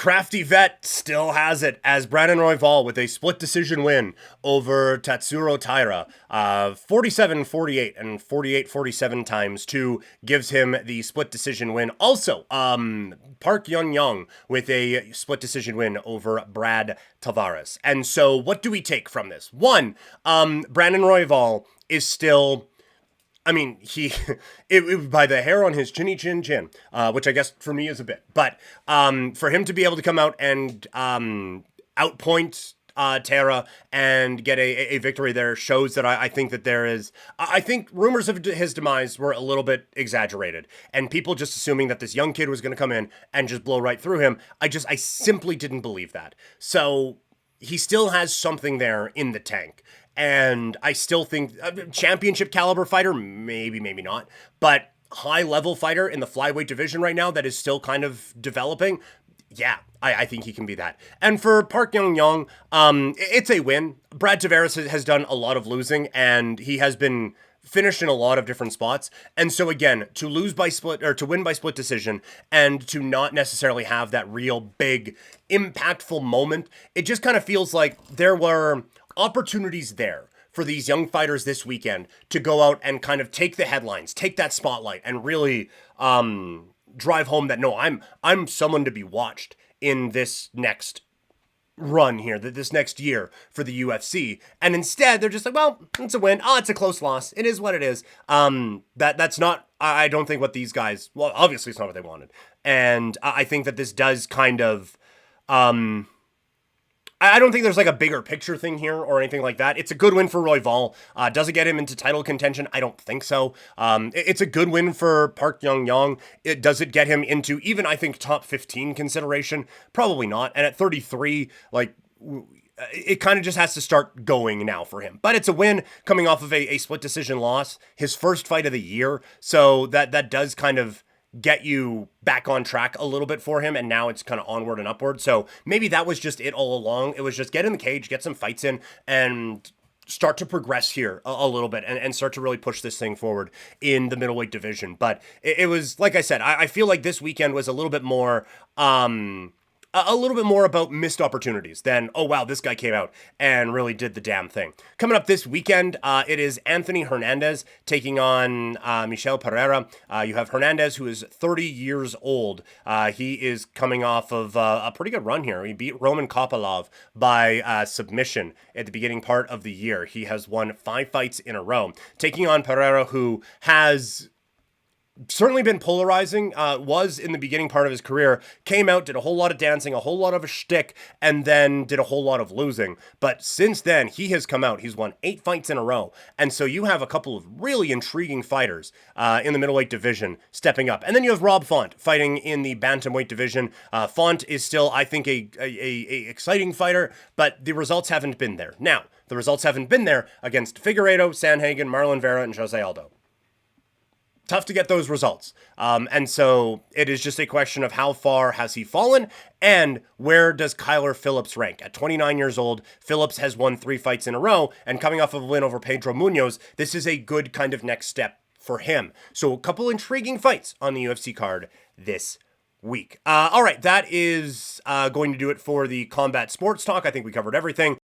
crafty vet still has it as Brandon Royval with a split decision win over Tatsuro Taira. 47-48 and 48-47 times 2 gives him the split decision win. Also, Park Young with a split decision win over Brad Tavares. And so what do we take from this? One, Brandon Royval is still... I mean, it by the hair on his chinny chin chin, which I guess for me is a bit. But for him to be able to come out and outpoint Tara and get a victory there shows that I think that there is... I think rumors of his demise were a little bit exaggerated. And people just assuming that this young kid was going to come in and just blow right through him. I simply didn't believe that. So he still has something there in the tank. And I still think championship caliber fighter, maybe not, but high level fighter in the flyweight division right now that is still kind of developing. Yeah, I think he can be that. And for Park Young, it's a win. Brad Tavares has done a lot of losing, and he has been finished in a lot of different spots. And so again, to lose by split or to win by split decision and to not necessarily have that real big impactful moment, it just kind of feels like there were opportunities there for these young fighters this weekend to go out and kind of take the headlines, take that spotlight, and really drive home that, no, I'm someone to be watched in this next run here, this next year for the UFC. And instead, they're just like, well, it's a win. Oh, it's a close loss. It is what it is. That's not, I don't think what these guys, well, obviously it's not what they wanted. And I think that this does kind of... I don't think there's like a bigger picture thing here or anything like that. It's a good win for Royval. Does it get him into title contention? I don't think so. It's a good win for Park Young. Does it get him into even, I think, top 15 consideration? Probably not. And at 33, like, it kind of just has to start going now for him. But it's a win coming off of a split decision loss, his first fight of the year. So that does kind of get you back on track a little bit for him, and now it's kind of onward and upward. So maybe that was just it all along. It was just get in the cage, get some fights in, and start to progress here a little bit and start to really push this thing forward in the middleweight division. But it was, like I said, I feel like this weekend was a little bit more... a little bit more about missed opportunities than, oh, wow, this guy came out and really did the damn thing. Coming up this weekend, it is Anthony Hernandez taking on Michel Pereira. You have Hernandez, who is 30 years old. He is coming off of a pretty good run here. He beat Roman Kopylov by submission at the beginning part of the year. He has won 5 fights in a row. Taking on Pereira, who has... certainly been polarizing, was in the beginning part of his career, came out, did a whole lot of dancing, a whole lot of a shtick, and then did a whole lot of losing. But since then, he has come out, he's won 8 fights in a row, and so you have a couple of really intriguing fighters in the middleweight division stepping up. And then you have Rob Font fighting in the bantamweight division. Font is still, I think, a exciting fighter, but the results haven't been there. Now, the results haven't been there against Figueiredo, Sandhagen, Marlon Vera, and Jose Aldo. Tough to get those results. And so it is just a question of how far has he fallen and where does Kyler Phillips rank? At 29 years old, Phillips has won 3 fights in a row, and coming off of a win over Pedro Munoz, this is a good kind of next step for him. So a couple intriguing fights on the UFC card this week. All right, that is going to do it for the Combat Sports Talk. I think we covered everything.